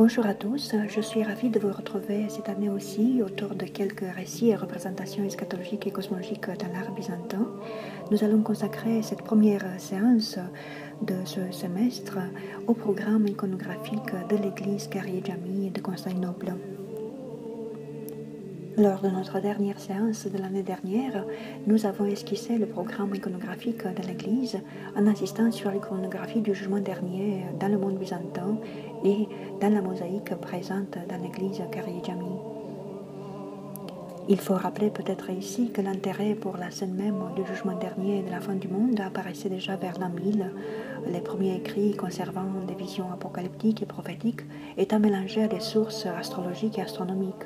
Bonjour à tous, je suis ravie de vous retrouver cette année aussi autour de quelques récits et représentations eschatologiques et cosmologiques dans l'art byzantin. Nous allons consacrer cette première séance de ce semestre au programme iconographique de l'église Karyé-Jami de Constantinople. Lors de notre dernière séance de l'année dernière, nous avons esquissé le programme iconographique de l'Église en insistant sur l'iconographie du jugement dernier dans le monde byzantin et dans la mosaïque présente dans l'Église Karyé-Jami. Il faut rappeler peut-être ici que l'intérêt pour la scène même du jugement dernier et de la fin du monde apparaissait déjà vers l'an 1000, les premiers écrits conservant des visions apocalyptiques et prophétiques étant mélangés à des sources astrologiques et astronomiques.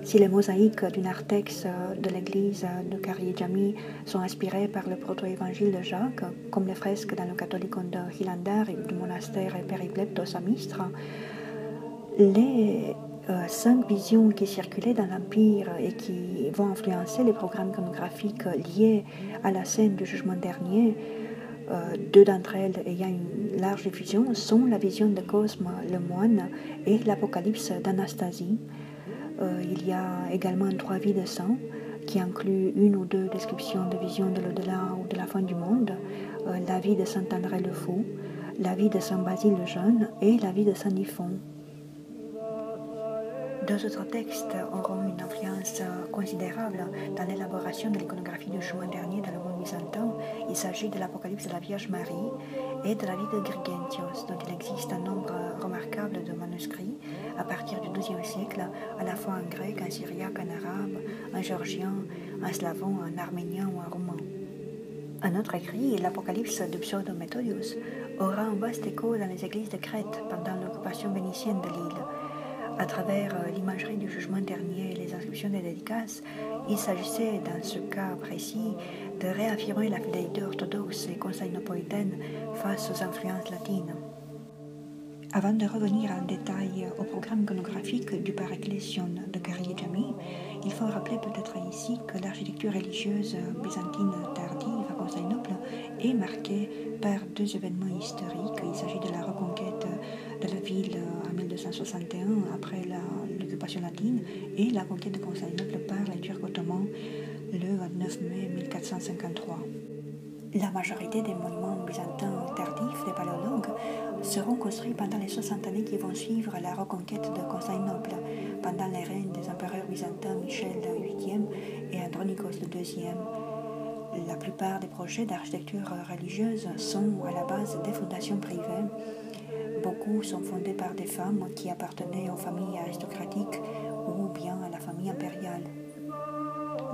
Si les mosaïques du narthex de l'église de Karyé-Jami sont inspirées par le proto-évangile de Jacques, comme les fresques dans le catholicon de Hilandar et du monastère Peripleptos à Mistre, les 5 visions qui circulaient dans l'Empire et qui vont influencer les programmes iconographiques liés à la scène du jugement dernier, 2 d'entre elles ayant une large diffusion, sont la vision de Cosme le moine et l'Apocalypse d'Anastasie. Il y a également 3 vies de saints qui incluent 1 ou 2 descriptions de visions de l'au-delà ou de la fin du monde, la vie de saint André le Fou, la vie de saint Basile le Jeune et la vie de saint Niphon. 2 autres textes auront une influence considérable dans l'élaboration de l'iconographie du jugement dernier dans le monde byzantin. Il s'agit de l'Apocalypse de la Vierge Marie et de la vie de Grigentios, dont il existe un nombre remarquable de manuscrits à partir du XIIe siècle, à la fois en grec, en syriaque, en arabe, en géorgien, en slavon, en arménien ou en roumain. Un autre écrit, l'Apocalypse de Pseudo-Méthodius, aura un vaste écho dans les églises de Crète pendant l'occupation vénitienne de l'île. À travers l'imagerie du jugement dernier et les inscriptions des dédicaces, il s'agissait dans ce cas précis de réaffirmer la fidélité orthodoxe et constantinopolitaine face aux influences latines. Avant de revenir en détail au programme iconographique du Paréclésion de Karyé-Jami, il faut rappeler peut-être ici que l'architecture religieuse byzantine tardive à Constantinople est marquée par 2 événements historiques. Il s'agit de la reconquête de la ville en 1261 après l'occupation latine et la conquête de Constantinople par les Turcs ottomans le 9 mai 1453. La majorité des monuments byzantins tardifs des paléologues seront construits pendant les 60 années qui vont suivre la reconquête de Constantinople, pendant les règnes des empereurs byzantins Michel VIII et Andronikos II. La plupart des projets d'architecture religieuse sont à la base des fondations privées. Beaucoup sont fondés par des femmes qui appartenaient aux familles aristocratiques ou bien à la famille impériale.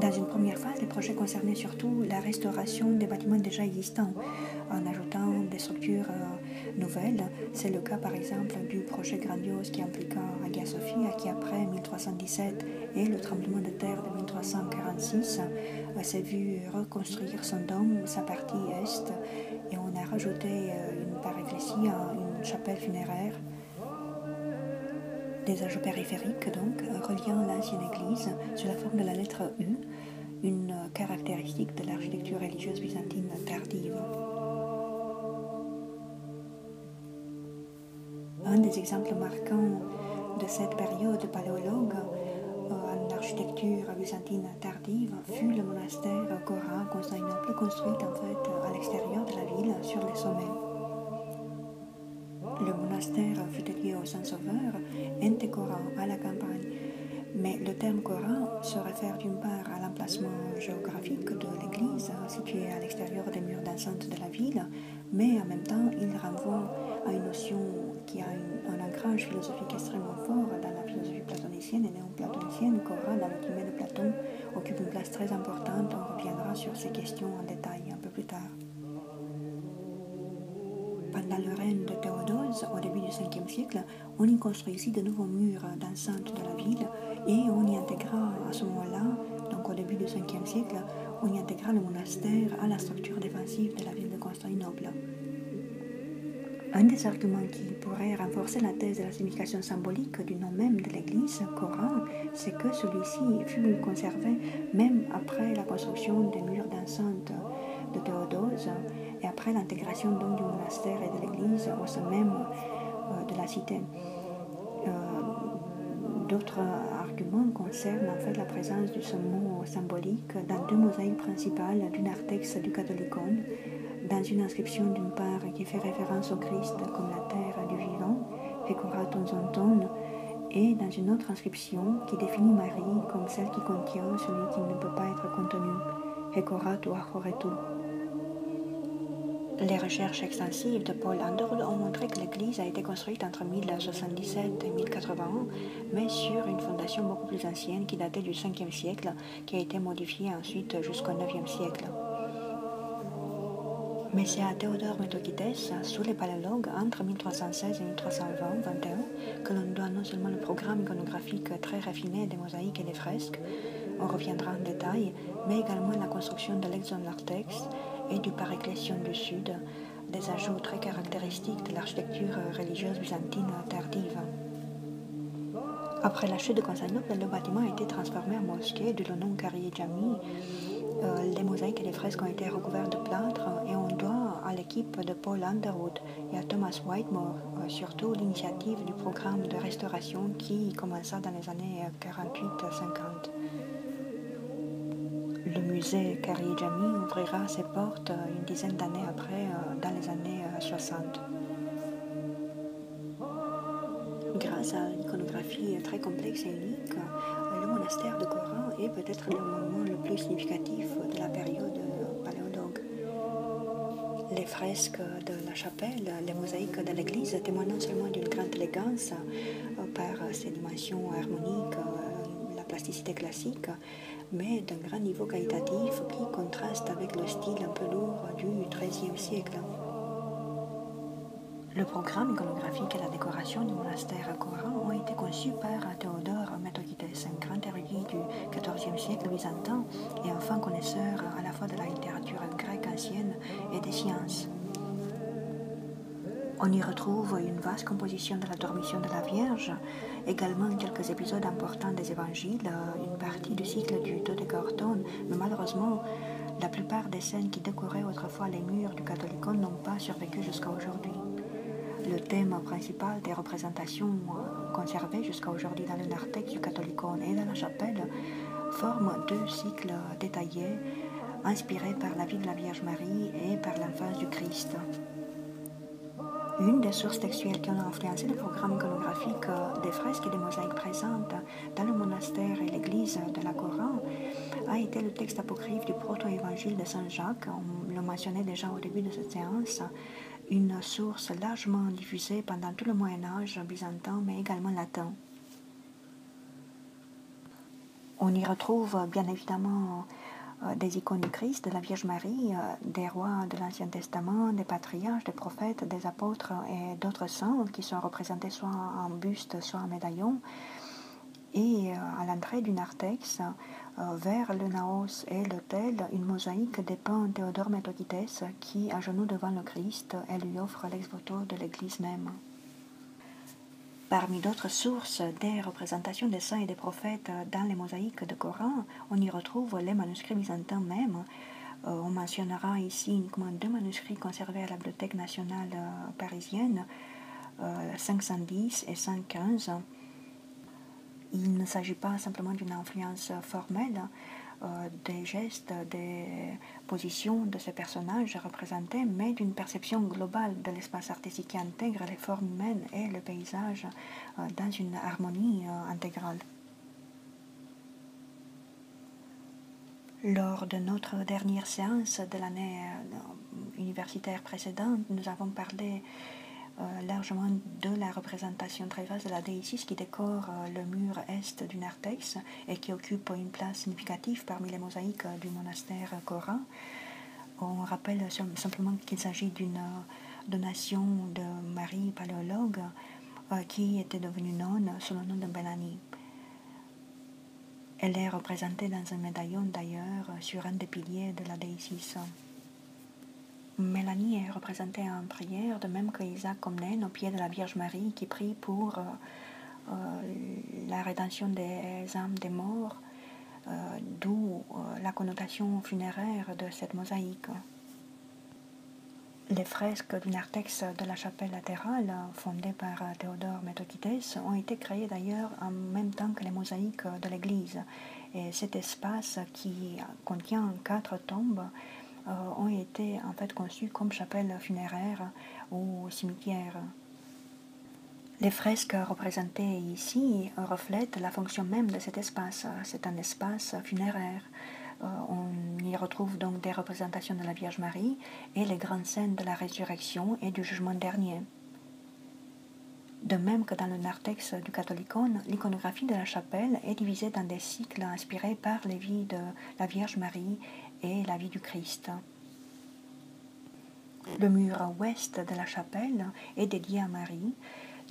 Dans une première phase, les projets concernaient surtout la restauration des bâtiments déjà existants, en ajoutant des structures nouvelles. C'est le cas par exemple du projet grandiose qui impliqua Hagia Sophia, qui après 1317 et le tremblement de terre de 1346 s'est vu reconstruire son dôme, sa partie est, et on a rajouté une paraclésie, une chapelle funéraire. Des ajouts périphériques, donc, reliant l'ancienne église sous la forme de la lettre U, une caractéristique de l'architecture religieuse byzantine tardive. Un des exemples marquants de cette période paléologue en architecture byzantine tardive fut le monastère Kora à Constantinople, construit en fait à l'extérieur de la ville, sur les sommets. Le monastère fut dédié au Saint-Sauveur, Ente Kora, à la campagne. Mais le terme Kora se réfère d'une part à l'emplacement géographique de l'église, située à l'extérieur des murs d'enceinte de la ville, mais en même temps, il renvoie à une notion qui a un ancrage philosophique extrêmement fort dans la philosophie platonicienne et néo-platonicienne. Kora, dans le Timée de Platon, occupe une place très importante. On reviendra sur ces questions en détail un peu plus tard. Pendant le règne de Théodose, au début du 5e siècle, on y construisit de nouveaux murs d'enceinte de la ville et on y intégra à ce moment-là, donc au début du 5e siècle, on y intégra le monastère à la structure défensive de la ville de Constantinople. Un des arguments qui pourrait renforcer la thèse de la signification symbolique du nom même de l'église, Kora, c'est que celui-ci fut conservé même après la construction des murs d'enceinte de Théodose et après l'intégration donc du monastère et de l'église au sein même de la cité. D'autres arguments concernent en fait la présence de ce mot symbolique dans deux mosaïques principales du narthex du Catholicon, dans une inscription d'une part qui fait référence au Christ comme la terre du vivant, Hecora Tonzonton, et dans une autre inscription qui définit Marie comme celle qui contient celui qui ne peut pas être contenu, Hecora Tuachoretu. Les recherches extensives de Paul Underwood ont montré que l'église a été construite entre 1077 et 1081, mais sur une fondation beaucoup plus ancienne qui datait du 5e siècle, qui a été modifiée ensuite jusqu'au 9e siècle. Mais c'est à Théodore Metochites, sous les paléologues, entre 1316 et 1321, que l'on doit non seulement le programme iconographique très raffiné des mosaïques et des fresques, on reviendra en détail, mais également la construction de l'exonarthex et du paréclésion du Sud, des ajouts très caractéristiques de l'architecture religieuse byzantine tardive. Après la chute de Constantinople, le bâtiment a été transformé en mosquée du nom Kariye Jami. Les mosaïques et les fresques ont été recouverts de plâtre et on doit à l'équipe de Paul Underwood et à Thomas Whitmore surtout l'initiative du programme de restauration qui commença dans les années 48-50. Le musée Kariye Jami ouvrira ses portes une dizaine d'années après, dans les années 60. Grâce à l'iconographie très complexe et unique, le monastère de Coran est peut-être le monument le plus significatif de la période paléologue. Les fresques de la chapelle, les mosaïques de l'église témoignent non seulement d'une grande élégance par ses dimensions harmoniques, la plasticité classique, mais d'un grand niveau qualitatif qui contraste avec le style un peu lourd du XIIIe siècle. Le programme iconographique et la décoration du monastère Coran ont été conçus par Théodore Metochites, un grand érudit du XIVe siècle byzantin et un fin connaisseur à la fois de la littérature grecque ancienne et des sciences. On y retrouve une vaste composition de la Dormition de la Vierge, également quelques épisodes importants des évangiles, une partie du cycle du Dodécaorton, mais malheureusement, la plupart des scènes qui décoraient autrefois les murs du Catholicon n'ont pas survécu jusqu'à aujourd'hui. Le thème principal des représentations conservées jusqu'à aujourd'hui dans le narthex du Catholicon et dans la chapelle forme deux cycles détaillés, inspirés par la vie de la Vierge Marie et par l'enfance du Christ. Une des sources textuelles qui ont influencé le programme iconographique des fresques et des mosaïques présentes dans le monastère et l'église de la Coran a été le texte apocryphe du proto-évangile de Saint Jacques, on le mentionnait déjà au début de cette séance, une source largement diffusée pendant tout le Moyen-Âge byzantin mais également latin. On y retrouve bien évidemment des icônes du Christ, de la Vierge Marie, des rois de l'Ancien Testament, des patriarches, des prophètes, des apôtres et d'autres saints qui sont représentés soit en buste, soit en médaillon. Et à l'entrée du narthex, vers le naos et l'autel, une mosaïque dépeint Théodore Metochites qui, à genoux devant le Christ, elle lui offre l'ex-voto de l'Église même. Parmi d'autres sources des représentations des saints et des prophètes dans les mosaïques de Coran, on y retrouve les manuscrits byzantins même. On mentionnera ici uniquement deux manuscrits conservés à la Bibliothèque nationale parisienne, 510 et 515. Il ne s'agit pas simplement d'une influence formelle des gestes, des positions de ces personnages représentés, mais d'une perception globale de l'espace artistique qui intègre les formes humaines et le paysage dans une harmonie intégrale. Lors de notre dernière séance de l'année universitaire précédente, nous avons parlé largement de la représentation très vaste de la Déicis qui décore le mur est du narthex et qui occupe une place significative parmi les mosaïques du monastère Coran. On rappelle simplement qu'il s'agit d'une donation de Marie paléologue qui était devenue nonne sous le nom de Bellani. Elle est représentée dans un médaillon d'ailleurs sur un des piliers de la Déicis. Mélanie est représentée en prière, de même que Isaac Comnène au pied de la Vierge Marie qui prie pour la rédemption des âmes des morts, d'où la connotation funéraire de cette mosaïque. Les fresques du narthex de la chapelle latérale, fondée par Théodore Metochites, ont été créées d'ailleurs en même temps que les mosaïques de l'église. Et cet espace qui contient 4 tombes ont été en fait conçus comme chapelle funéraire ou cimetière. Les fresques représentées ici reflètent la fonction même de cet espace. C'est un espace funéraire. On y retrouve donc des représentations de la Vierge Marie et les grandes scènes de la résurrection et du jugement dernier. De même que dans le narthex du Catholicon, l'iconographie de la chapelle est divisée dans des cycles inspirés par les vies de la Vierge Marie et la vie du Christ. Le mur ouest de la chapelle est dédié à Marie.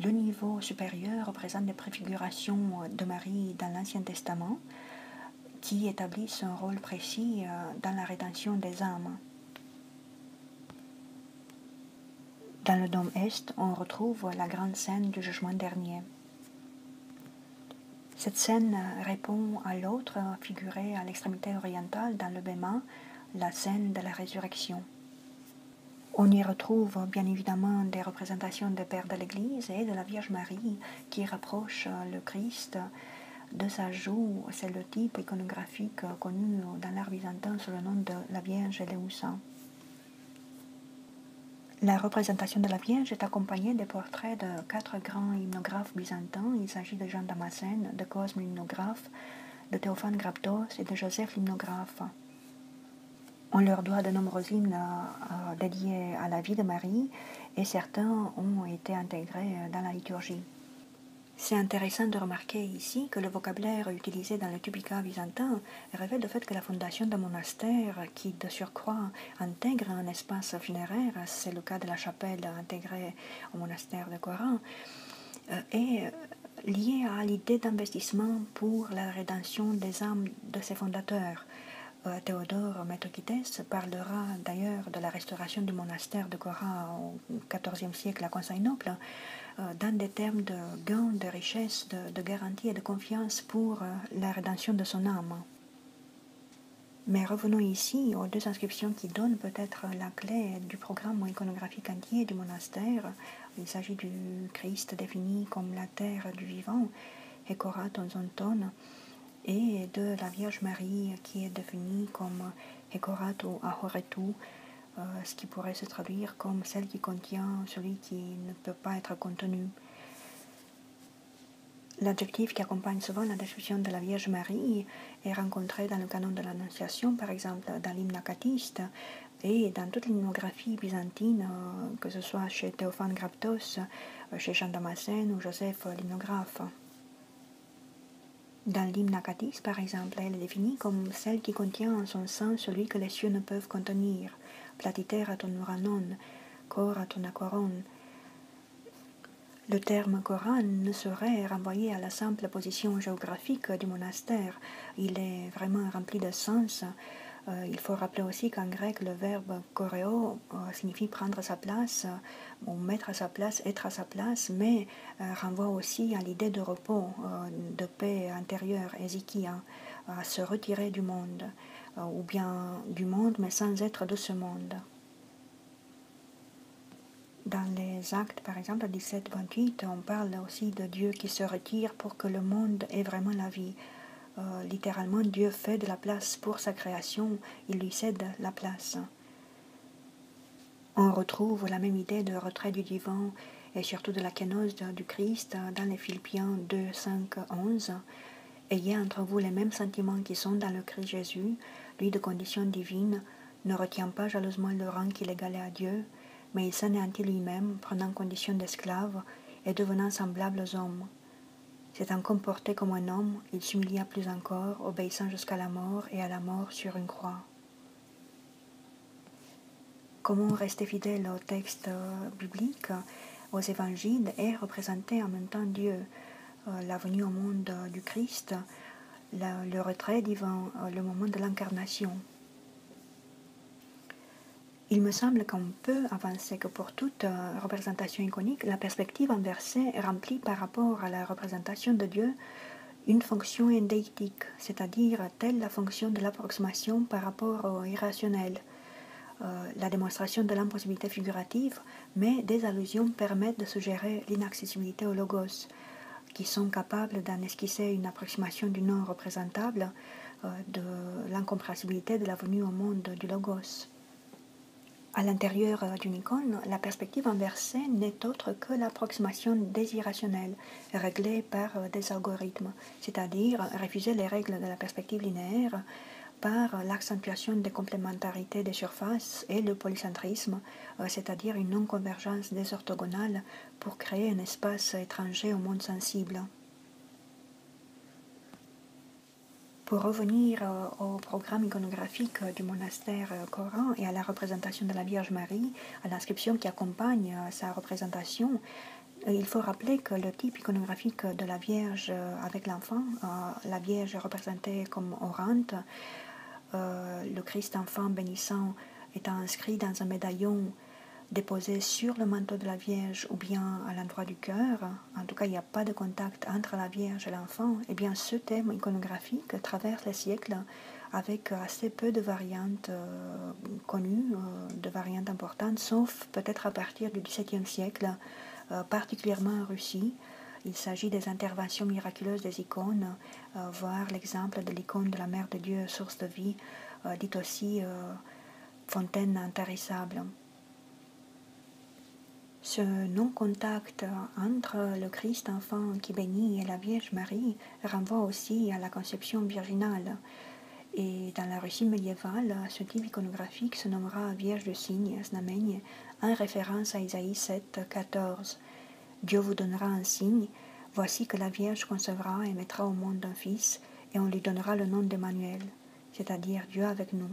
Le niveau supérieur représente des préfigurations de Marie dans l'Ancien Testament qui établissent un rôle précis dans la rédemption des âmes. Dans le dôme est, on retrouve la grande scène du jugement dernier. Cette scène répond à l'autre figurée à l'extrémité orientale dans le bêma, la scène de la résurrection. On y retrouve bien évidemment des représentations des pères de l'Église et de la Vierge Marie qui rapprochent le Christ de sa joue. C'est le type iconographique connu dans l'art byzantin sous le nom de la Vierge Eleusa. La représentation de la Vierge est accompagnée des portraits de 4 grands hymnographes byzantins. Il s'agit de Jean Damascène, de Cosme l'hymnographe, de Théophane Grabdos et de Joseph l'hymnographe. On leur doit de nombreux hymnes dédiés à la vie de Marie et certains ont été intégrés dans la liturgie. C'est intéressant de remarquer ici que le vocabulaire utilisé dans le Tupica byzantin révèle le fait que la fondation d'un monastère qui, de surcroît, intègre un espace funéraire, c'est le cas de la chapelle intégrée au monastère de Coran, est liée à l'idée d'investissement pour la rédemption des âmes de ses fondateurs. Théodore Metochites parlera d'ailleurs de la restauration du monastère de Cora au XIVe siècle à Constantinople dans des termes de gain, de richesse, de garantie et de confiance pour la rédemption de son âme. Mais revenons ici aux 2 inscriptions qui donnent peut-être la clé du programme iconographique entier du monastère. Il s'agit du Christ défini comme la terre du vivant, Hekorat Onzonton, et de la Vierge Marie qui est définie comme Hekorat ou Ahoretu, ce qui pourrait se traduire comme celle qui contient celui qui ne peut pas être contenu. L'adjectif qui accompagne souvent la description de la Vierge Marie est rencontré dans le canon de l'Annonciation, par exemple dans l'hymne acatiste, et dans toute l'hymnographie byzantine, que ce soit chez Théophane Grabdos, chez Jean Damascène ou Joseph l'hymnographe. Dans l'hymne acatiste, par exemple, elle est définie comme celle qui contient en son sein celui que les cieux ne peuvent contenir, platiter à ton uranon, cor à ton acoron. Le terme Coran ne saurait renvoyer à la simple position géographique du monastère. Il est vraiment rempli de sens. Il faut rappeler aussi qu'en grec, le verbe choréo signifie prendre sa place, ou mettre à sa place, être à sa place, mais renvoie aussi à l'idée de repos, de paix intérieure, hésikia, à se retirer du monde, ou bien du monde, mais sans être de ce monde. Dans les actes, par exemple, 17-28, on parle aussi de Dieu qui se retire pour que le monde ait vraiment la vie. Littéralement, Dieu fait de la place pour sa création, il lui cède la place. On retrouve la même idée de retrait du divin et surtout de la kénose du Christ dans les Philippiens 2, 5, 11. Ayez entre vous les mêmes sentiments qui sont dans le Christ Jésus, lui de condition divine, ne retient pas jalousement le rang qu'il égalait à Dieu, mais il s'anéantit lui-même, prenant condition d'esclave et devenant semblable aux hommes. S'étant comporté comme un homme, il s'humilia plus encore, obéissant jusqu'à la mort et à la mort sur une croix. Comment rester fidèle au texte biblique, aux évangiles et représenter en même temps Dieu, la venue au monde du Christ, le retrait divin, le moment de l'incarnation. Il me semble qu'on peut avancer que pour toute représentation iconique, la perspective inversée remplit par rapport à la représentation de Dieu une fonction endéitique, c'est-à-dire telle la fonction de l'approximation par rapport au irrationnel. la démonstration de l'impossibilité figurative, mais des allusions permettent de suggérer l'inaccessibilité aux logos, qui sont capables d'en esquisser une approximation du non représentable, de l'incompréhensibilité de la venue au monde du logos. À l'intérieur d'une icône, la perspective inversée n'est autre que l'approximation des irrationnels, réglée par des algorithmes, c'est-à-dire refuser les règles de la perspective linéaire par l'accentuation des complémentarités des surfaces et le polycentrisme, c'est-à-dire une non-convergence des orthogonales pour créer un espace étranger au monde sensible. Pour revenir au programme iconographique du monastère Coran et à la représentation de la Vierge Marie, à l'inscription qui accompagne sa représentation, il faut rappeler que le type iconographique de la Vierge avec l'enfant, la Vierge représentée comme orante, le Christ enfant bénissant étant inscrit dans un médaillon déposé sur le manteau de la Vierge ou bien à l'endroit du cœur, en tout cas il n'y a pas de contact entre la Vierge et l'enfant, et bien ce thème iconographique traverse les siècles avec assez peu de variantes connues, de variantes importantes, sauf peut-être à partir du XVIIe siècle, particulièrement en Russie. Il s'agit des interventions miraculeuses des icônes, voire l'exemple de l'icône de la Mère de Dieu, source de vie, dite aussi fontaine intarissable. Ce non-contact entre le Christ enfant qui bénit et la Vierge Marie renvoie aussi à la conception virginale. Et dans la Russie médiévale, ce type iconographique se nommera Vierge de Signe, Znamenie, en référence à Isaïe 7, 14. Dieu vous donnera un signe, voici que la Vierge concevra et mettra au monde un fils, et on lui donnera le nom d'Emmanuel, c'est-à-dire Dieu avec nous.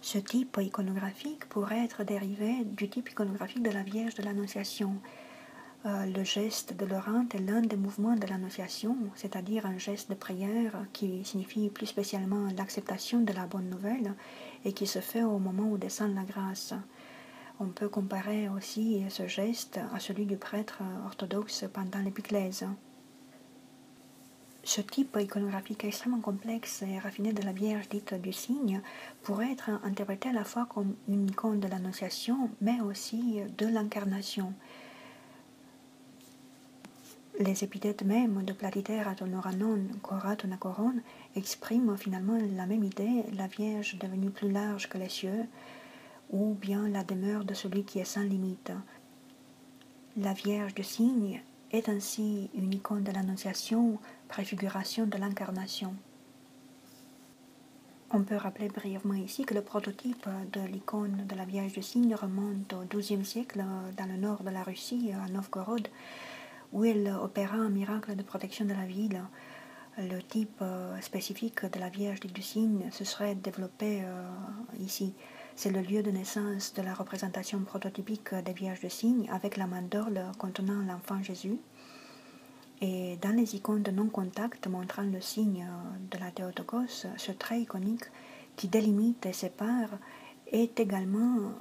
Ce type iconographique pourrait être dérivé du type iconographique de la Vierge de l'Annonciation. Le geste de l'orante est l'un des mouvements de l'Annonciation, c'est-à-dire un geste de prière qui signifie plus spécialement l'acceptation de la bonne nouvelle et qui se fait au moment où descend la grâce. On peut comparer aussi ce geste à celui du prêtre orthodoxe pendant l'épiclèse. Ce type iconographique extrêmement complexe et raffiné de la Vierge dite du Cygne pourrait être interprété à la fois comme une icône de l'Annonciation, mais aussi de l'incarnation. Les épithètes mêmes de Platiter Honoranon, Corat Onacoron expriment finalement la même idée, la Vierge devenue plus large que les cieux, ou bien la demeure de celui qui est sans limite. La Vierge du Cygne est ainsi une icône de l'Annonciation, préfiguration de l'incarnation. On peut rappeler brièvement ici que le prototype de l'icône de la Vierge du Cygne remonte au XIIe siècle dans le nord de la Russie, à Novgorod, où elle opéra un miracle de protection de la ville. Le type spécifique de la Vierge du Cygne se serait développé ici. C'est le lieu de naissance de la représentation prototypique des Vierges de Cygne avec la mandorle contenant l'enfant Jésus. Et dans les icônes de non-contact montrant le signe de la Théotokos, ce trait iconique qui délimite et sépare est également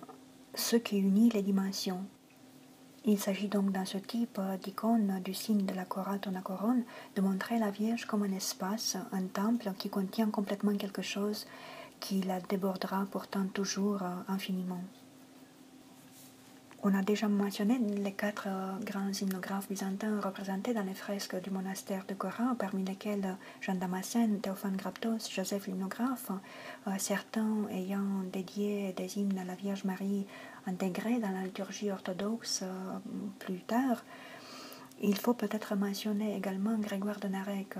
ce qui unit les dimensions. Il s'agit donc dans ce type d'icône du signe de la Corat Onacoron de montrer la Vierge comme un espace, un temple qui contient complètement quelque chose qui la débordera pourtant toujours infiniment. On a déjà mentionné les 4 grands hymnographes byzantins représentés dans les fresques du monastère de Coran, parmi lesquels Jean Damascène, Théophane Graptos, Joseph l'hymnographe, certains ayant dédié des hymnes à la Vierge Marie intégrés dans la liturgie orthodoxe plus tard. Il faut peut-être mentionner également Grégoire de Narek,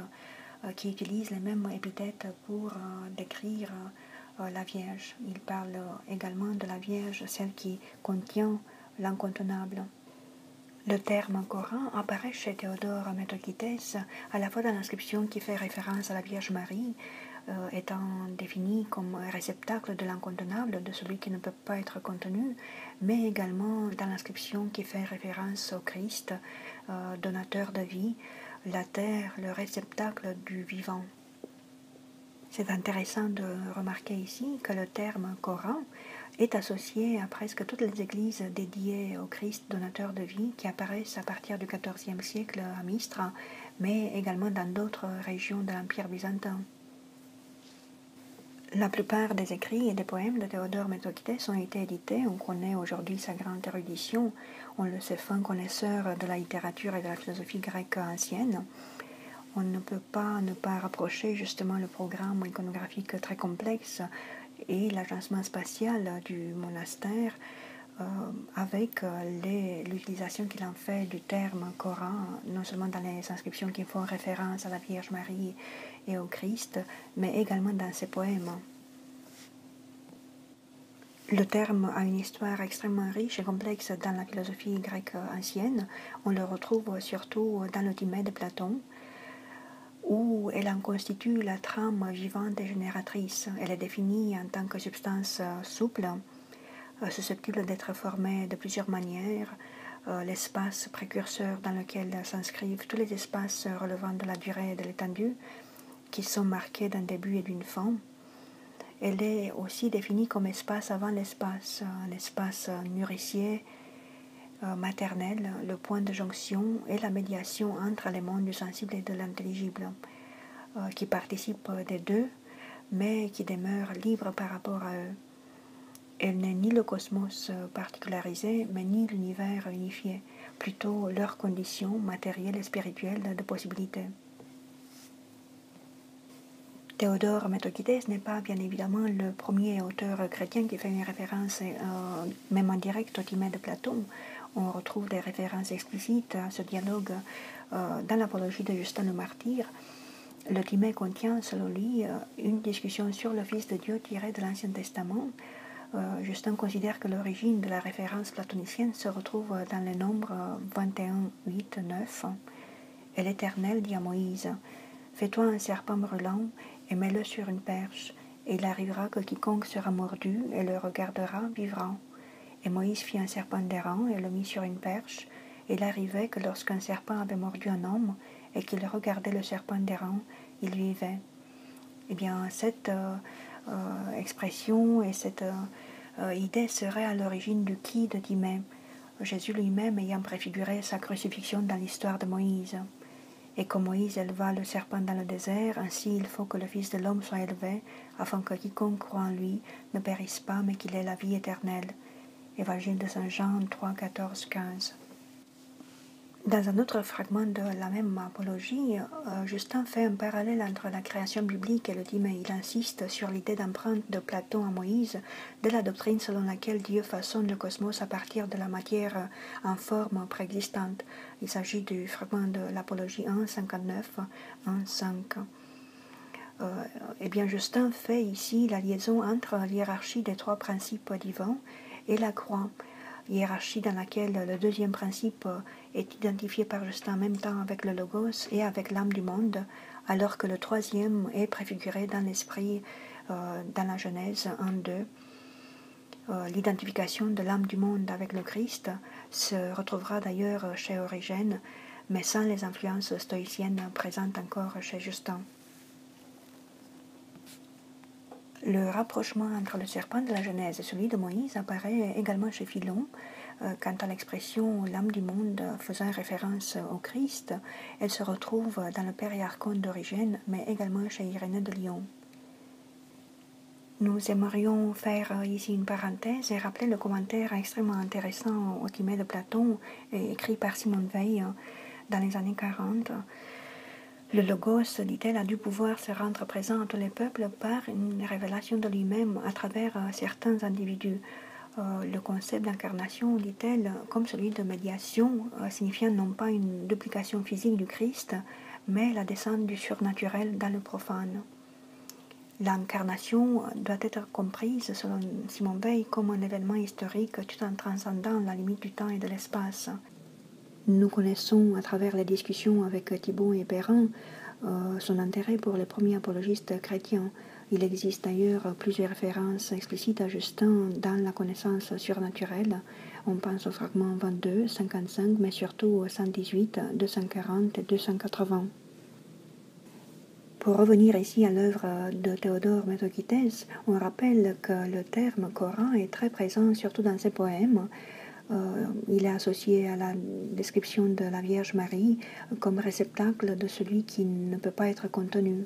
qui utilise les mêmes épithètes pour décrire la Vierge. Il parle également de la Vierge, celle qui contient l'incontenable. Le terme Coran apparaît chez Théodore Metochites à la fois dans l'inscription qui fait référence à la Vierge Marie, étant définie comme réceptacle de l'incontenable, de celui qui ne peut pas être contenu, mais également dans l'inscription qui fait référence au Christ, donateur de vie, la terre, le réceptacle du vivant. C'est intéressant de remarquer ici que le terme Coran est associé à presque toutes les églises dédiées au Christ donateur de vie qui apparaissent à partir du XIVe siècle à Mistre, mais également dans d'autres régions de l'Empire byzantin. La plupart des écrits et des poèmes de Théodore Métochitès ont été édités. On connaît aujourd'hui sa grande érudition. On le sait fin connaisseur de la littérature et de la philosophie grecque ancienne. On ne peut pas ne pas rapprocher justement le programme iconographique très complexe et l'agencement spatial du monastère avec l'utilisation qu'il en fait du terme Coran, non seulement dans les inscriptions qui font référence à la Vierge Marie et au Christ, mais également dans ses poèmes. Le terme a une histoire extrêmement riche et complexe dans la philosophie grecque ancienne. On le retrouve surtout dans le Timée de Platon, où elle en constitue la trame vivante et génératrice. Elle est définie en tant que substance souple, susceptible d'être formée de plusieurs manières, l'espace précurseur dans lequel s'inscrivent tous les espaces relevant de la durée et de l'étendue, qui sont marqués d'un début et d'une fin. Elle est aussi définie comme espace avant l'espace, un espace nourricier, maternel, le point de jonction et la médiation entre les mondes du sensible et de l'intelligible, qui participent des deux, mais qui demeurent libres par rapport à eux. Elle n'est ni le cosmos particularisé, mais ni l'univers unifié, plutôt leur condition matérielle et spirituelle de possibilité. Théodore Métochitès n'est pas bien évidemment le premier auteur chrétien qui fait une référence, même en direct, au Timée de Platon. On retrouve des références explicites à ce dialogue dans l'apologie de Justin le Martyr. Le Timée contient, selon lui, une discussion sur le Fils de Dieu tiré de l'Ancien Testament. Justin considère que l'origine de la référence platonicienne se retrouve dans les nombres 21, 8, 9. Et l'Éternel dit à Moïse, « Fais-toi un serpent brûlant et mets-le sur une perche, et il arrivera que quiconque sera mordu et le regardera vivra. » Et Moïse fit un serpent d'airain et le mit sur une perche, et il arrivait que lorsqu'un serpent avait mordu un homme et qu'il regardait le serpent d'airain, il vivait. Eh bien, cette expression et cette idée serait à l'origine du qui de Timée, Jésus lui-même ayant préfiguré sa crucifixion dans l'histoire de Moïse. Et comme Moïse éleva le serpent dans le désert, ainsi il faut que le Fils de l'homme soit élevé, afin que quiconque croit en lui ne périsse pas, mais qu'il ait la vie éternelle. Évangile de Saint Jean 3, 14, 15. Dans un autre fragment de la même apologie, Justin fait un parallèle entre la création biblique et le Timée. Il insiste sur l'idée d'empreinte de Platon à Moïse de la doctrine selon laquelle Dieu façonne le cosmos à partir de la matière en forme préexistante. Il s'agit du fragment de l'apologie 1, 59, 1, 5. Eh bien, Justin fait ici la liaison entre l'hiérarchie des trois principes divins et la croix, hiérarchie dans laquelle le deuxième principe est identifié par Justin en même temps avec le Logos et avec l'âme du monde, alors que le troisième est préfiguré dans l'esprit dans la Genèse 1-2. L'identification de l'âme du monde avec le Christ se retrouvera d'ailleurs chez Origène, mais sans les influences stoïciennes présentes encore chez Justin. Le rapprochement entre le serpent de la Genèse et celui de Moïse apparaît également chez Philon. Quant à l'expression « l'âme du monde » faisant référence au Christ, elle se retrouve dans le Père et Archonte d'Origène, mais également chez Irénée de Lyon. Nous aimerions faire ici une parenthèse et rappeler le commentaire extrêmement intéressant au Timée de Platon, écrit par Simone Weil dans les années 40. Le Logos, dit-elle, a dû pouvoir se rendre présent à tous les peuples par une révélation de lui-même à travers certains individus. Le concept d'incarnation, dit-elle, comme celui de médiation, signifiant non pas une duplication physique du Christ, mais la descente du surnaturel dans le profane. L'incarnation doit être comprise, selon Simone Weil, comme un événement historique tout en transcendant la limite du temps et de l'espace. Nous connaissons, à travers les discussions avec Thibault et Perrin, son intérêt pour les premiers apologistes chrétiens. Il existe d'ailleurs plusieurs références explicites à Justin dans la connaissance surnaturelle. On pense au fragment 22, 55, mais surtout au 118, 240 et 280. Pour revenir ici à l'œuvre de Théodore Métochitès, on rappelle que le terme Coran est très présent surtout dans ses poèmes. Il est associé à la description de la Vierge Marie comme réceptacle de celui qui ne peut pas être contenu.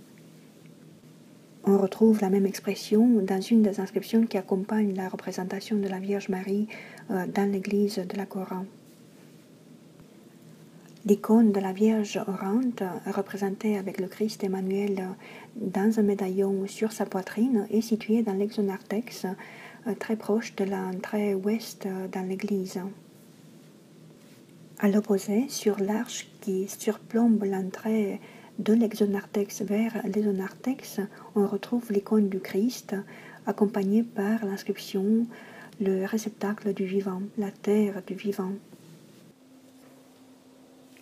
On retrouve la même expression dans une des inscriptions qui accompagne la représentation de la Vierge Marie dans l'église de la Coran. L'icône de la Vierge orante, représentée avec le Christ Emmanuel dans un médaillon sur sa poitrine, est située dans l'exonartex, très proche de l'entrée ouest dans l'église. À l'opposé, sur l'arche qui surplombe l'entrée de l'exonartex vers l'ésonartex, on retrouve l'icône du Christ, accompagnée par l'inscription « Le réceptacle du vivant », la terre du vivant.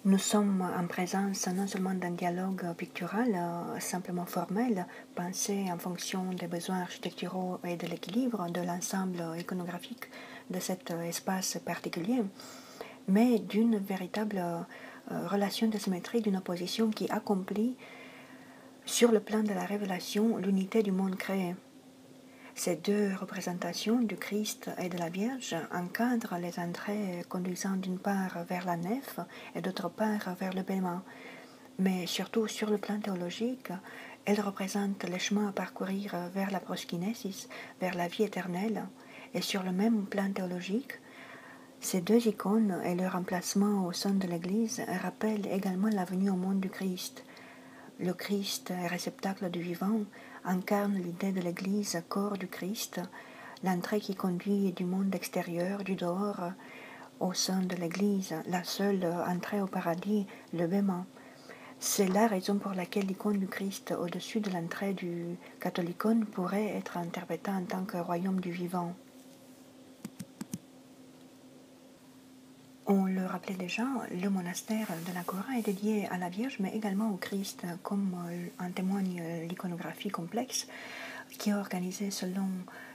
Nous sommes en présence non seulement d'un dialogue pictural, simplement formel, pensé en fonction des besoins architecturaux et de l'équilibre de l'ensemble iconographique de cet espace particulier, mais d'une véritable relation de symétrie, d'une opposition qui accomplit sur le plan de la révélation l'unité du monde créé. Ces deux représentations du Christ et de la Vierge encadrent les entrées conduisant d'une part vers la nef et d'autre part vers le bâtiment. Mais surtout sur le plan théologique, elles représentent les chemins à parcourir vers la proskinésis, vers la vie éternelle. Et sur le même plan théologique, ces deux icônes et leur emplacement au sein de l'Église rappellent également la venue au monde du Christ. Le Christ, réceptacle du vivant, incarne l'idée de l'Église, corps du Christ, l'entrée qui conduit du monde extérieur, du dehors, au sein de l'Église, la seule entrée au paradis, le baiement. C'est la raison pour laquelle l'icône du Christ au-dessus de l'entrée du catholicone pourrait être interprétée en tant que royaume du vivant. On le rappelait déjà, le monastère de la Cora est dédié à la Vierge, mais également au Christ, comme en témoigne l'iconographie complexe, qui est organisée selon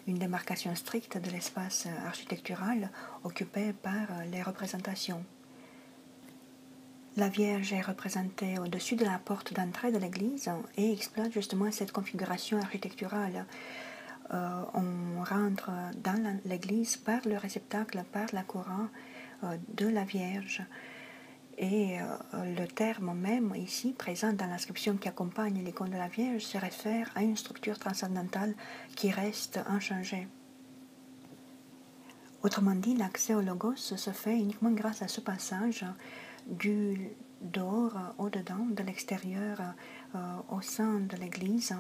une démarcation stricte de l'espace architectural occupé par les représentations. La Vierge est représentée au-dessus de la porte d'entrée de l'église et exploite justement cette configuration architecturale. On rentre dans l'église par le réceptacle, par la Cora de la Vierge. Et le terme même ici, présent dans l'inscription qui accompagne l'icône de la Vierge, se réfère à une structure transcendantale qui reste inchangée. Autrement dit, l'accès au Logos se fait uniquement grâce à ce passage du dehors au dedans, de l'extérieur au sein de l'Église,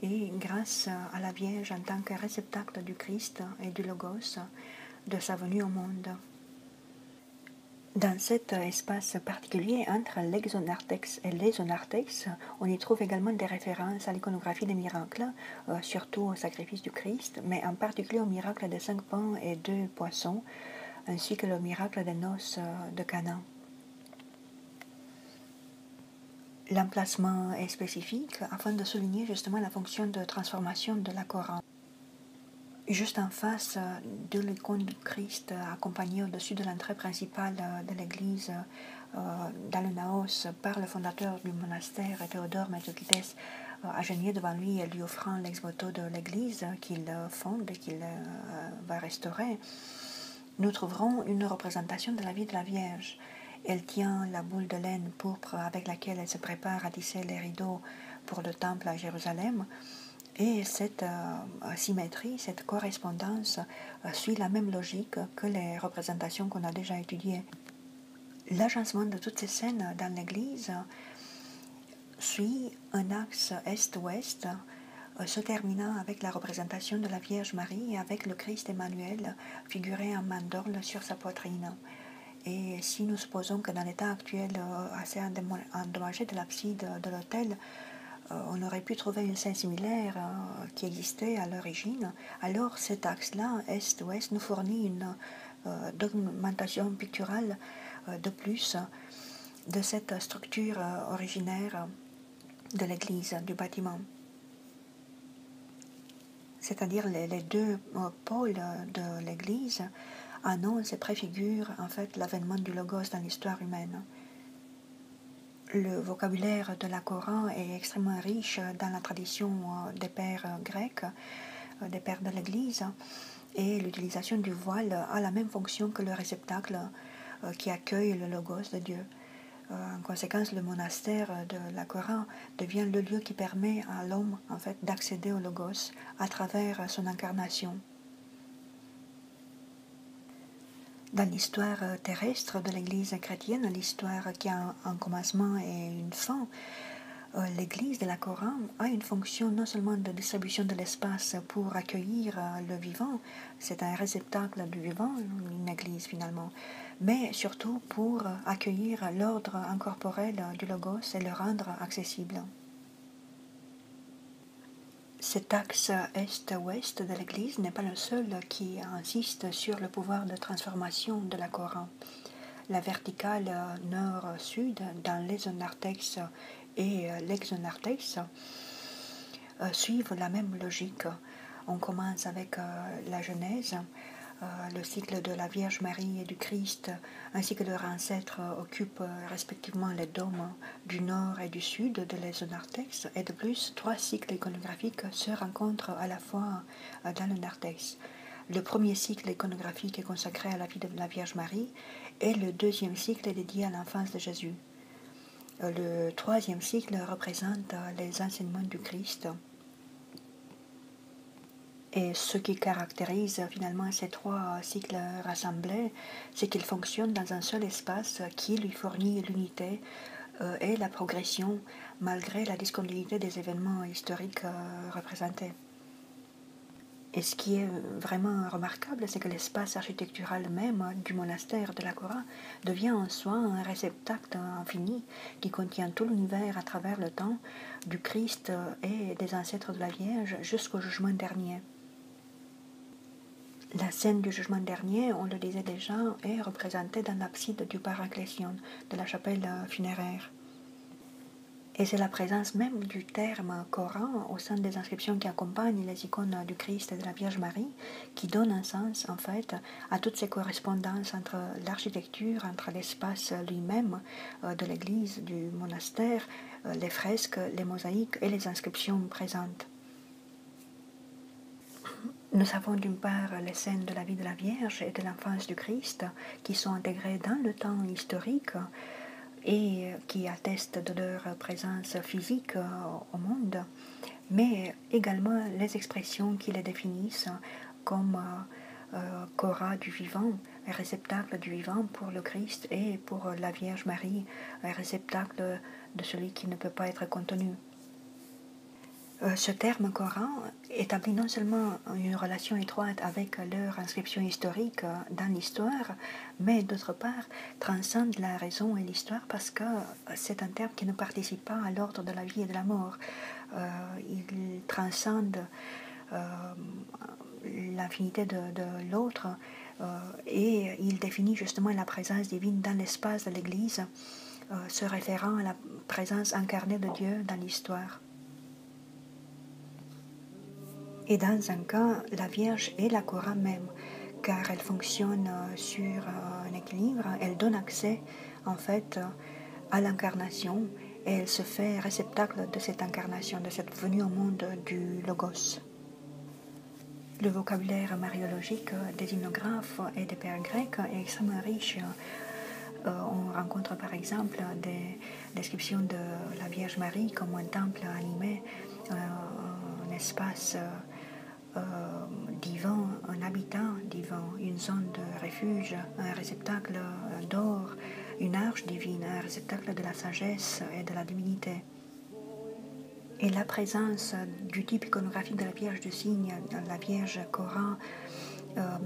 et grâce à la Vierge en tant que réceptacle du Christ et du Logos, de sa venue au monde. Dans cet espace particulier entre l'exonartex et l'ésonartex, on y trouve également des références à l'iconographie des miracles, surtout au sacrifice du Christ, mais en particulier au miracle des 5 pains et 2 poissons, ainsi que le miracle des noces de Cana. L'emplacement est spécifique afin de souligner justement la fonction de transformation de la Coran. Juste en face de l'icône du Christ, accompagné au-dessus de l'entrée principale de l'église dans le Naos par le fondateur du monastère, Théodore Matzokides, agenouillé devant lui et lui offrant l'ex-voto de l'église qu'il fonde et qu'il va restaurer, nous trouverons une représentation de la vie de la Vierge. Elle tient la boule de laine pourpre avec laquelle elle se prépare à tisser les rideaux pour le temple à Jérusalem. Et cette symétrie, cette correspondance suit la même logique que les représentations qu'on a déjà étudiées. L'agencement de toutes ces scènes dans l'Église suit un axe est-ouest, se terminant avec la représentation de la Vierge Marie et avec le Christ Emmanuel figuré en main d'orle sur sa poitrine. Et si nous supposons que dans l'état actuel assez endommagé de l'abside de l'autel, on aurait pu trouver une scène similaire qui existait à l'origine, alors cet axe-là, est-ouest, nous fournit une documentation picturale de plus de cette structure originaire de l'église, du bâtiment. C'est-à-dire les deux pôles de l'église annoncent et préfigurent en fait l'avènement du Logos dans l'histoire humaine. Le vocabulaire de la Coran est extrêmement riche dans la tradition des pères grecs, des pères de l'Église, et l'utilisation du voile a la même fonction que le réceptacle qui accueille le Logos de Dieu. En conséquence, le monastère de la Cora devient le lieu qui permet à l'homme en fait, d'accéder au Logos à travers son incarnation. Dans l'histoire terrestre de l'Église chrétienne, l'histoire qui a un commencement et une fin, l'Église de la Cora a une fonction non seulement de distribution de l'espace pour accueillir le vivant, c'est un réceptacle du vivant, une Église finalement, mais surtout pour accueillir l'ordre incorporel du Logos et le rendre accessible. Cet axe est-ouest de l'Église n'est pas le seul qui insiste sur le pouvoir de transformation de la Cora. La verticale nord-sud dans l'exonartex et l'exonartex suivent la même logique. On commence avec la Genèse, le cycle de la Vierge Marie et du Christ, ainsi que leurs ancêtres occupent respectivement les dômes du nord et du sud de l'exonartex, et de plus, 3 cycles iconographiques se rencontrent à la fois dans le narthex. Le premier cycle iconographique est consacré à la vie de la Vierge Marie, et le deuxième cycle est dédié à l'enfance de Jésus. Le troisième cycle représente les enseignements du Christ. Et ce qui caractérise finalement ces 3 cycles rassemblés, c'est qu'ils fonctionnent dans un seul espace qui lui fournit l'unité et la progression malgré la discontinuité des événements historiques représentés. Et ce qui est vraiment remarquable, c'est que l'espace architectural même du monastère de la Cora devient en soi un réceptacle infini qui contient tout l'univers à travers le temps, du Christ et des ancêtres de la Vierge jusqu'au jugement dernier. La scène du jugement dernier, on le disait déjà, est représentée dans l'abside du Paraklésion, de la chapelle funéraire. Et c'est la présence même du terme Coran au sein des inscriptions qui accompagnent les icônes du Christ et de la Vierge Marie qui donne un sens, en fait, à toutes ces correspondances entre l'architecture, entre l'espace lui-même de l'église, du monastère, les fresques, les mosaïques et les inscriptions présentes. Nous avons d'une part les scènes de la vie de la Vierge et de l'enfance du Christ qui sont intégrées dans le temps historique et qui attestent de leur présence physique au monde, mais également les expressions qui les définissent comme Cora du vivant, réceptacle du vivant pour le Christ et pour la Vierge Marie, réceptacle de celui qui ne peut pas être contenu. Ce terme Coran établit non seulement une relation étroite avec leur inscription historique dans l'histoire, mais d'autre part transcende la raison et l'histoire parce que c'est un terme qui ne participe pas à l'ordre de la vie et de la mort. Il transcende l'infinité de l'autre et il définit justement la présence divine dans l'espace de l'Église, se référant à la présence incarnée de Dieu dans l'histoire. Et dans un cas, la Vierge est la Cora même, car elle fonctionne sur un équilibre, elle donne accès en fait à l'incarnation et elle se fait réceptacle de cette incarnation, de cette venue au monde du Logos. Le vocabulaire mariologique des hymnographes et des pères grecs est extrêmement riche. On rencontre par exemple des descriptions de la Vierge Marie comme un temple animé, un espace divin, un habitat divin, une zone de refuge, un réceptacle d'or, une arche divine, un réceptacle de la sagesse et de la divinité. Et la présence du type iconographique de la Vierge du Cygne, la Vierge Cora,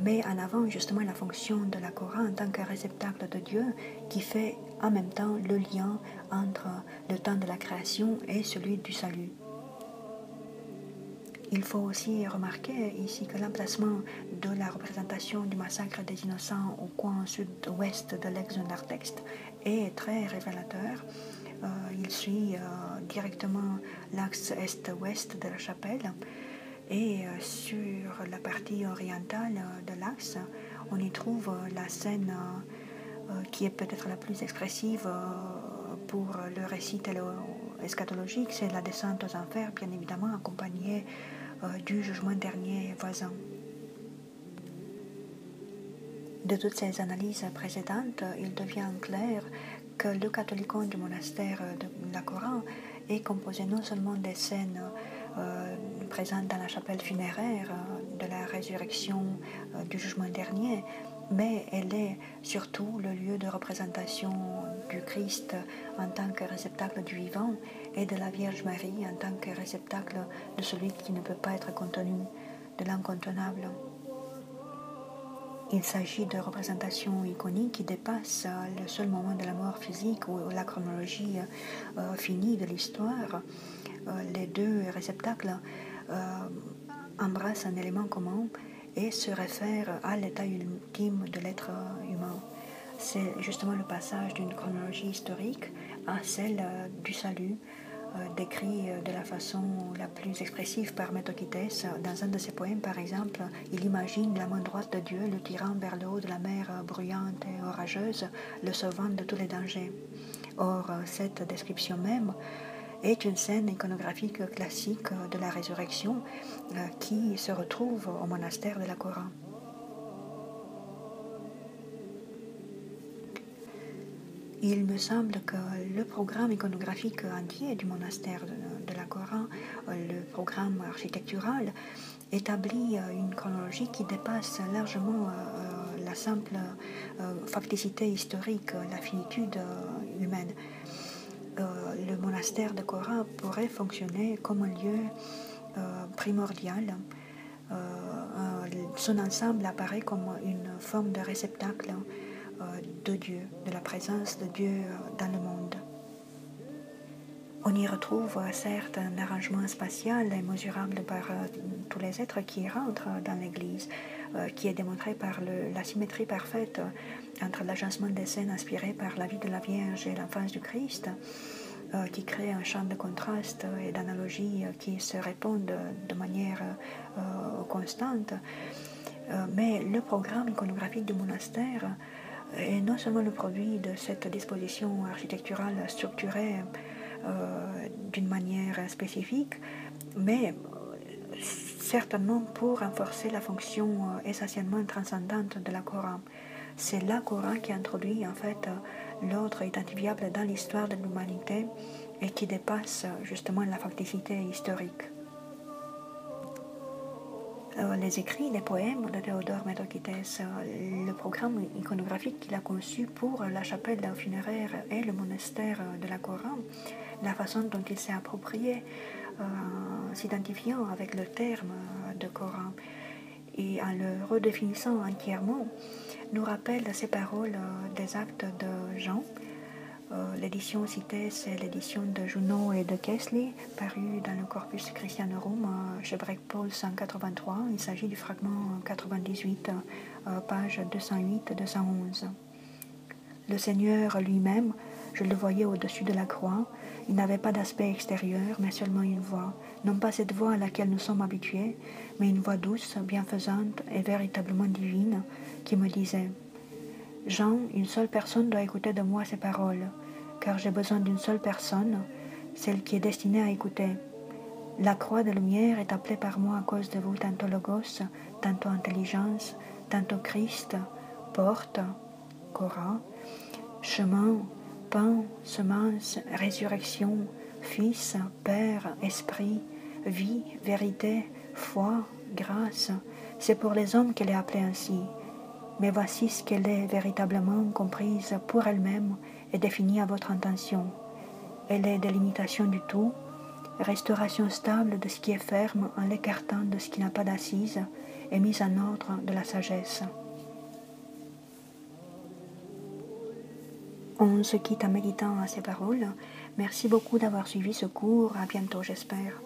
met en avant justement la fonction de la Cora en tant que réceptacle de Dieu qui fait en même temps le lien entre le temps de la création et celui du salut. Il faut aussi remarquer ici que l'emplacement de la représentation du massacre des innocents au coin sud-ouest de l'exonartex est très révélateur. Il suit directement l'axe est-ouest de la chapelle et sur la partie orientale de l'axe, on y trouve la scène qui est peut-être la plus expressive pour le récit eschatologique, c'est la descente aux enfers, bien évidemment accompagnée du jugement dernier voisin. De toutes ces analyses précédentes, il devient clair que le catholicon du monastère de la Coran est composé non seulement des scènes présentes dans la chapelle funéraire de la résurrection du jugement dernier, mais elle est surtout le lieu de représentation du Christ en tant que réceptacle du vivant et de la Vierge Marie en tant que réceptacle de celui qui ne peut pas être contenu, de l'incontenable. Il s'agit de représentations iconiques qui dépassent le seul moment de la mort physique ou la chronologie finie de l'histoire. Les deux réceptacles embrassent un élément commun et se réfèrent à l'état ultime de l'être humain. C'est justement le passage d'une chronologie historique à celle du salut, décrit de la façon la plus expressive par Métochites. Dans un de ses poèmes, par exemple, il imagine la main droite de Dieu le tirant vers le haut de la mer bruyante et orageuse, le sauvant de tous les dangers. Or, cette description même est une scène iconographique classique de la résurrection qui se retrouve au monastère de la Coran. Il me semble que le programme iconographique entier du monastère de la Coran, le programme architectural, établit une chronologie qui dépasse largement la simple facticité historique, la finitude humaine. Le monastère de Coran pourrait fonctionner comme un lieu primordial. Son ensemble apparaît comme une forme de réceptacle de Dieu, de la présence de Dieu dans le monde. On y retrouve certes un arrangement spatial immesurable par tous les êtres qui rentrent dans l'Église, qui est démontré par la symétrie parfaite entre l'agencement des scènes inspirées par la vie de la Vierge et l'enfance du Christ, qui crée un champ de contraste et d'analogie qui se répondent de manière constante. Mais le programme iconographique du monastère est non seulement le produit de cette disposition architecturale structurée d'une manière spécifique, mais certainement pour renforcer la fonction essentiellement transcendante de la Coran. C'est la Coran qui introduit en fait l'ordre identifiable dans l'histoire de l'humanité et qui dépasse justement la facticité historique. Les écrits, les poèmes de Théodore Métochites, le programme iconographique qu'il a conçu pour la chapelle funéraire et le monastère de la Coran, la façon dont il s'est approprié, s'identifiant avec le terme de Coran et en le redéfinissant entièrement, nous rappelle ces paroles des actes de Jean. L'édition citée, c'est l'édition de Junot et de Kessler, parue dans le Corpus Christianorum chez Breakpool 183. Il s'agit du fragment 98, page 208-211. Le Seigneur lui-même, je le voyais au-dessus de la croix. Il n'avait pas d'aspect extérieur, mais seulement une voix. Non pas cette voix à laquelle nous sommes habitués, mais une voix douce, bienfaisante et véritablement divine, qui me disait « Jean, une seule personne doit écouter de moi ces paroles, car j'ai besoin d'une seule personne, celle qui est destinée à écouter. La croix de lumière est appelée par moi à cause de vous tantôt Logos, tantôt intelligence, tantôt Christ, porte, Coran, chemin, pain, semence, résurrection, Fils, Père, Esprit, vie, vérité, foi, grâce. C'est pour les hommes qu'elle est appelée ainsi. Mais voici ce qu'elle est véritablement comprise pour elle-même et définie à votre intention. Elle est délimitation du tout, restauration stable de ce qui est ferme en l'écartant de ce qui n'a pas d'assise et mise en ordre de la sagesse. On se quitte en méditant à ces paroles. Merci beaucoup d'avoir suivi ce cours. À bientôt, j'espère.